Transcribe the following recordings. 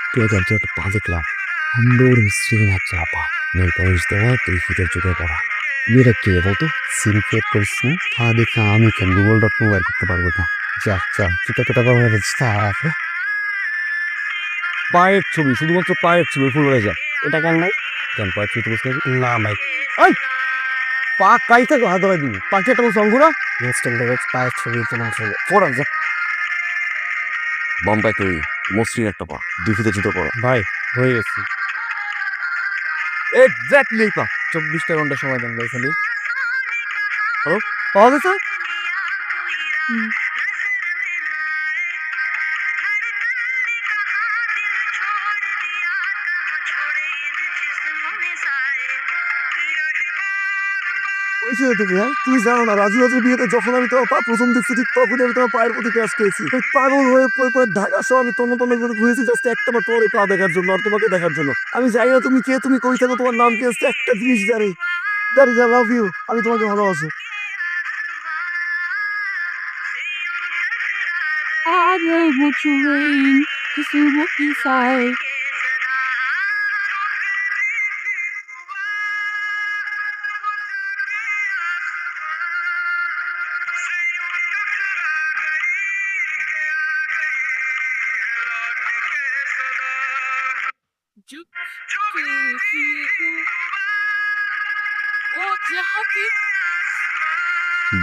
একটু আগে আমি একটা পা দেখলাম, সুন্দর মিস্ত্রি একটা আপা, নেল পলিশ দেওয়া, তুই ফিটের যুগে পড়া। মেয়েটা কে বলতো? সিম ক্রিয়েট করিস না? তা দেখে আমি কেন গুগল.com বের করতে পারবো না? যা যা, তুই তো টাকা পায়ের ছবি, শুধুমাত্র পায়ের ছবি, ফুল হয়ে যা। এটা কেন নাই? কেন পায়ের ছবি বুঝতে না ভাই? এই পা কাইতে হাত ধরে দিবি, পাখি একটা বলছো অঙ্গুরা পায়ের ছবি তোমার ছবি পড়া যা। বম্বাই তুই মসৃণ একটা পা, দুই ফিতে জুতো পড়া। ভাই হয়ে গেছি এক্স্যাক্টলি। 24টা ঘন্টা সময় দেন ভাই খালি। হ্যালো, পাওয়া গেছে? তুমি হ্যাঁ, তুমি জানো না রাজু রাজুর বিয়েতে যখন আমি তোমার পা প্রথম দেখছি, ঠিক তখনই আমি তোমার পায়ের প্রতি ক্রাশ করেছি। ওই পাগল হয়ে পরে ঢাকা সহ আমি তন্ন তন্ন করে ঘুরেছি জাস্ট একটা বার তোমার পা দেখার জন্য আর তোমাকে দেখার জন্য। আমি জানি না তুমি কে, তুমি কই থাকো, তোমার নাম কি আছে, একটা জিনিস জানি, that is I love you. আমি তোমাকে ভালোবাসি। I know what you mean, 'cause you look inside.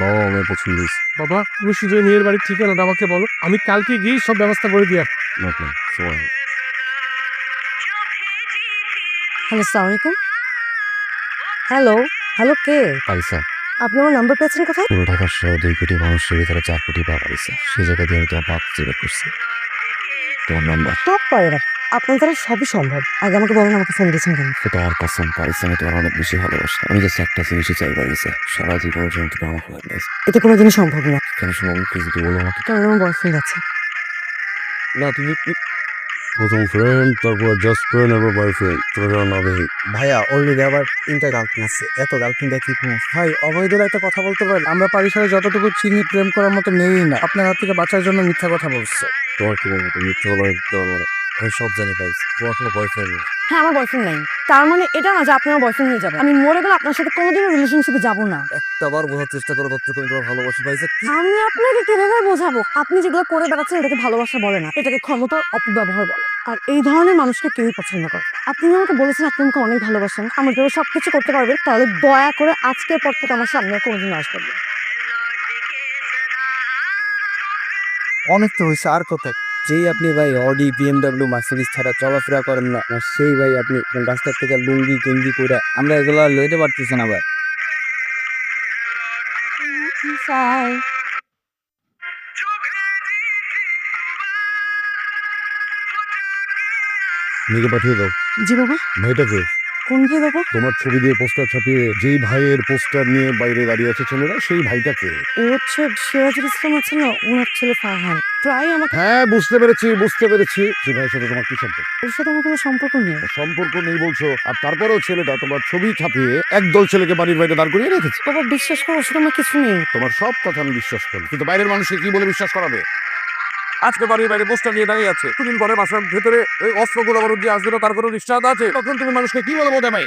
বাবা আমার পছন্দ হয়েছে। বাবা, তুমি শুধু মেয়ের বাড়ির ঠিকানাটা আমাকে বলো, আমি কালকে গিয়ে সব ব্যবস্থা করে দিয়ে আসবো। হ্যালো, আসসালামু আলাইকুম। হ্যালো, হ্যালো কে? পাইসা আপনি আমার নাম্বার পেয়েছেন কোথায়? পুরো ঢাকা সহ 2 কোটি মানুষের ভিতরে 4 কোটি পা পাইছে, সেই জায়গা দিয়ে আমি তোমার পা খুঁজে করছি। তোমার নাম্বার সব পারে না। আপনার দ্বারা সবই সম্ভব। আগে আমাকে বলেন, আমাকে ফোন দিয়েছেন কেন? তোমার কসম পাইছে, আমি তোমার অনেক বেশি ভালোবাসি। আমি জাস্ট একটা জিনিসই চাই পাইছে, সারা জীবনের জন্য তুমি আমার হয়ে গেছে। এটা কোনোদিনই সম্ভব না। কেন সম্ভব? প্লিজ যদি বলো আমাকে। কারণ আমার বয়ফ্রেন্ড আছে। না তুমি প্রথম ফ্রেন্ড, তারপর জাস্ট ফ্রেন্ড, আবার বয়ফ্রেন্ড, তোর নামে। ভাইয়া অলরেডি আবার 3টা গার্লফ্রেন্ড আছে, এত গার্লফ্রেন্ড কি ভাই? অবৈধরা একটা কথা বলতে পারেন, আমরা পারিসারে যতটুকু চিনি প্রেম করার মতো নেই না। আপনার হাত থেকে বাঁচার জন্য মিথ্যা কথা বলছে। তোমার কি বলবো, তুমি মিথ্যে বলো, আমি সব জানি পাইছি। তোমার কোনো বয়ফ্রেন্ড নেই। হ্যাঁ, আমার বয়ফ্রেন্ড নাই। তার মানে এটা না যে আপনি আমার বয়ফ্রেন্ড হয়ে যাবেন। আমি মরে গেলে আপনার সাথে কোনোদিনও রিলেশনশিপে যাবো না। একটা বার বোঝার চেষ্টা করো তথ্য, তুমি তোমার ভালোবাসি পাইছে। আমি আপনাকে কিভাবে বোঝাবো? আপনি যেগুলো করে বেড়াচ্ছেন এটাকে ভালোবাসা বলে না, এটাকে ক্ষমতার অপব্যবহার বলে। আর এই ধরনের মানুষকে কেউই পছন্দ করে না। আপনি আমাকে বলেছেন আপনি আমাকে অনেক ভালোবাসেন, আমার জন্য সবকিছু করতে পারবেন, তাহলে দয়া করে আজকের পর থেকে আমার সামনে কোনোদিন আসবেন না। অনেক তো হয়েছে, আর কোথায়? যেই আপনি ভাই অডি, বিএমডাব্লিউ, মার্সিডিজ ছাড়া চলাফেরা করেন না, আর সেই ভাই আপনি রাস্তার থেকে লুঙ্গি গেঞ্জি করে আমরা এগুলো লইতে পারতেছি না ভাই। Inside. মেয়েকে পাঠিয়ে দাও। জি বাবা। ভাইটাকে কোন কি বাবা? তোমার ছবি দিয়ে পোস্টার ছাপিয়ে যেই ভাইয়ের পোস্টার নিয়ে বাইরে দাঁড়িয়ে আছে ছেলেরা, সেই ভাইটাকে। ও হচ্ছে সিরাজুল ইসলাম আছে না, ওনার ছেলে ফারহান। প্রায় আমাকে। হ্যাঁ বুঝতে পেরেছি, বুঝতে পেরেছি। সেই ভাইয়ের সাথে তোমার কি সম্পর্ক? ওর সাথে আমার কোনো সম্পর্ক নেই। সম্পর্ক নেই বলছো, আর তারপরেও ছেলেটা তোমার ছবি ছাপিয়ে একদল ছেলেকে বাড়ির বাইরে দাঁড় করিয়ে রেখেছে। বাবা বিশ্বাস করো, ওর সাথে আমার কিছু নেই। তোমার সব কথা আমি বিশ্বাস করি, কিন্তু বাইরের মানুষকে কি বলে বিশ্বাস করাবে? আজকে বাড়ির বাইরে পোস্টার নিয়ে দাঁড়িয়ে আছে, দুদিন পরে বাসার ভেতরে ওই অস্ত্র গোলাবারুদ দিয়ে আসবে না, তার কোনো নিশ্চয়তা আছে? তখন তুমি মানুষকে কি বলে বোঝাবে?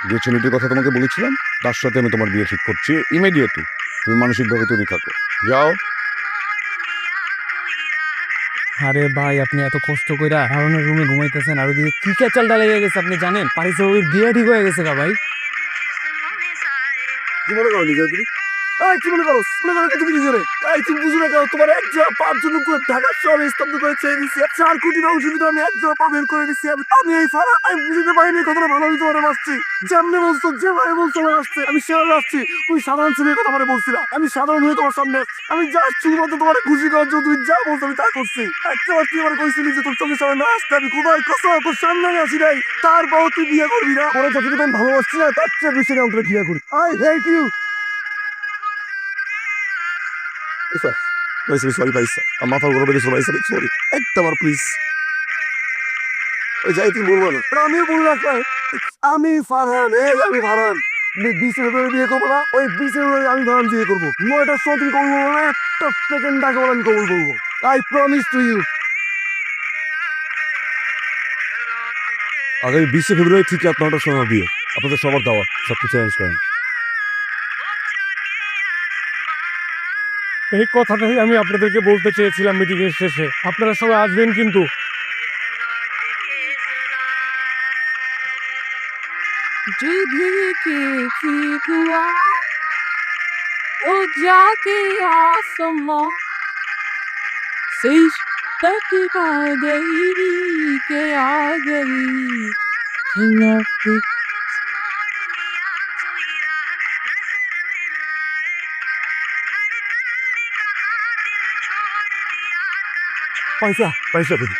যে ছেলেটির কথা তোমাকে বলেছিলাম, তার সাথে আমি তোমার বিয়ে ঠিক করছি ইমিডিয়েটলি। তুমি মানসিকভাবে তৈরি থাকো, যাও। আরে ভাই, আপনি এত কষ্ট কইরা হারনের রুমে ঘুমাইতেছেন, আর ওদিকে কি ক্যাচালটা লেগে গেছে আপনি জানেন? পারিসে ওই বিয়ে ঠিক হয়ে গেছে গা ভাই। কি মনে করো নিজের তুমি? কি মনে করো? মনে করো তুমি নিজেরে? তুমি বুঝো না কেন? তোমার এক জোড়া পা জন্য করে ঢাকার শহরে স্তব্ধ করে ছেড়ে দিচ্ছি। 4 কোটি মানুষের ভিতরে আমি এক জোড়া পা বের করে দিচ্ছি। আমি এই ফারা, আমি বুঝতে পারিনি কতটা ভালো আমি তোমার আসছি। যেমনি বলছো, যেভাবে বলছো আমার আসছে, আমি সেভাবে আসছি। তুমি সাধারণ ছবির কথা মানে বলছিলা, আমি সাধারণ হয়ে তোমার সামনে আমি যা শুধুমাত্র তোমার খুশি করার জন্য তুমি যা বলছো আমি তা করছি। একটাবার তুই আমার কইছিলি যে তোর চোখের সামনে না আসতে, আমি কোথায় কসম তোর সামনে আমি আসি নাই। তারপর তুই বিয়ে করবি না, পরে যতটুকু আমি ভালোবাসছি না তার চেয়ে বেশি আমি অন্তরে বিয়ে করি। I hate you. সরি পাইসা, আমার মাথা গরম হয়ে গেছে সরি। একটাবার প্লিজ। ওই যাই তুমি বলবো না, আমিও বলে রাখলাম আমি ফারহান, আমি ফারহান। বিচের বিয়ে করবো না, ওই বিচের আমি ফারহান বিয়ে করবো। 9টার সময় তুমি করবো না, একটা সেকেন্ড আগে আমি কবুল করবো। I promise to you. আগামী 20 ফেব্রুয়ারি ঠিক রাত 9টার সময় বিয়ে। আপনাদের সবার দাওয়াত, সবকিছু অ্যারেঞ্জ করেন। এই কথাটাই আমি আপনাদেরকে বলতে চেয়েছিলাম মিটিং এর শেষে। আপনারা সবাই আসবেন কিন্তু। जिंदगी की दुआ ओ जाके आसमां से तक आ गई के आ गई পয়সা পয়সা দিন।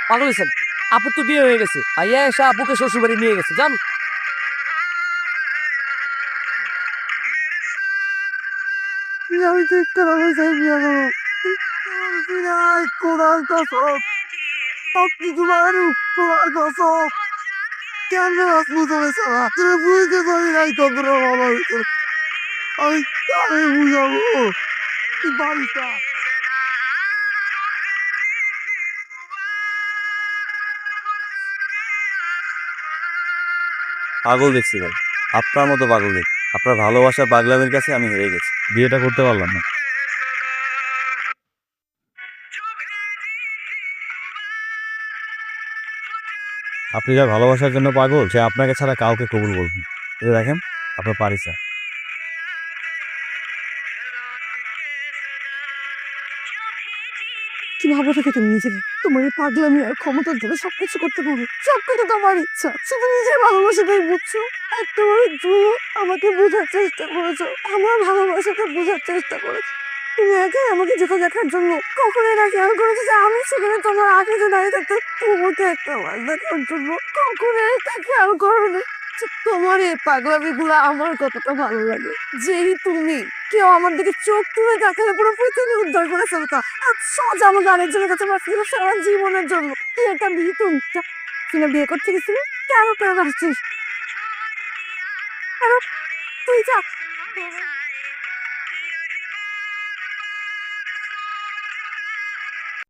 পাগল হয়েছেন? আপুর তো বিয়ে হয়ে গেছে, আইয়া এসে আপুকে শ্বশুর বাড়ি নিয়ে গেছে, জান। আমি দেখতে পাবো কোরআন কসম, আপনি তোমার কোরআন কসম কেন আপনি চলেছে তুমি বুঝতে পারি নাই কতটা ভালো হয়েছে। আমি আমি বুঝাবো বাড়িটা। পাগল দেখছি ভাই, আপনার মতো পাগল দেখ। আপনার ভালোবাসা পাগলামের কাছে আমি হেরে গেছি, বিয়েটা করতে পারলাম না। আপনি যা ভালোবাসার জন্য পাগল, সে আপনাকে ছাড়া কাউকে কবুল করবে না। এই যে দেখেন, আপনার পারিসা। কি ভাবো থেকে তুমি নিজের তোমার এই পাগলামি আর ক্ষমতার জন্য সবকিছু করতে পারো, সবকিছু তোমার ইচ্ছা, শুধু নিজের ভালোবাসাটাই বুঝছো। একটা বড় জুয়ো আমাকে বোঝার চেষ্টা করেছো, আমার ভালোবাসাটা বোঝার চেষ্টা করেছো। তুমি একাই আমাকে যেটা দেখার জন্য কখনোই না খেয়াল করেছো যে আমি সেখানে তোমার আগে যে দাঁড়িয়ে থাকতো তোমাকে একটা বার দেখার জন্য কখনোই এটা খেয়াল করো না। তোমার এই পাগলামি গুলো আমার কতটা ভালো লাগে। যেই তুমি কেউ আমার দিকে চোখ তুলে দেখালে পুরো পৃথিবী উদ্ধার করে ফেলতো, আর সহজ আমাকে আরেকজনের কাছে পাঠিয়ে দিল সারা জীবনের জন্য। তুই একটা বিয়ে তুই না বিয়ে করতে গেছিলি, কেন কেন আসছিস? তুই যা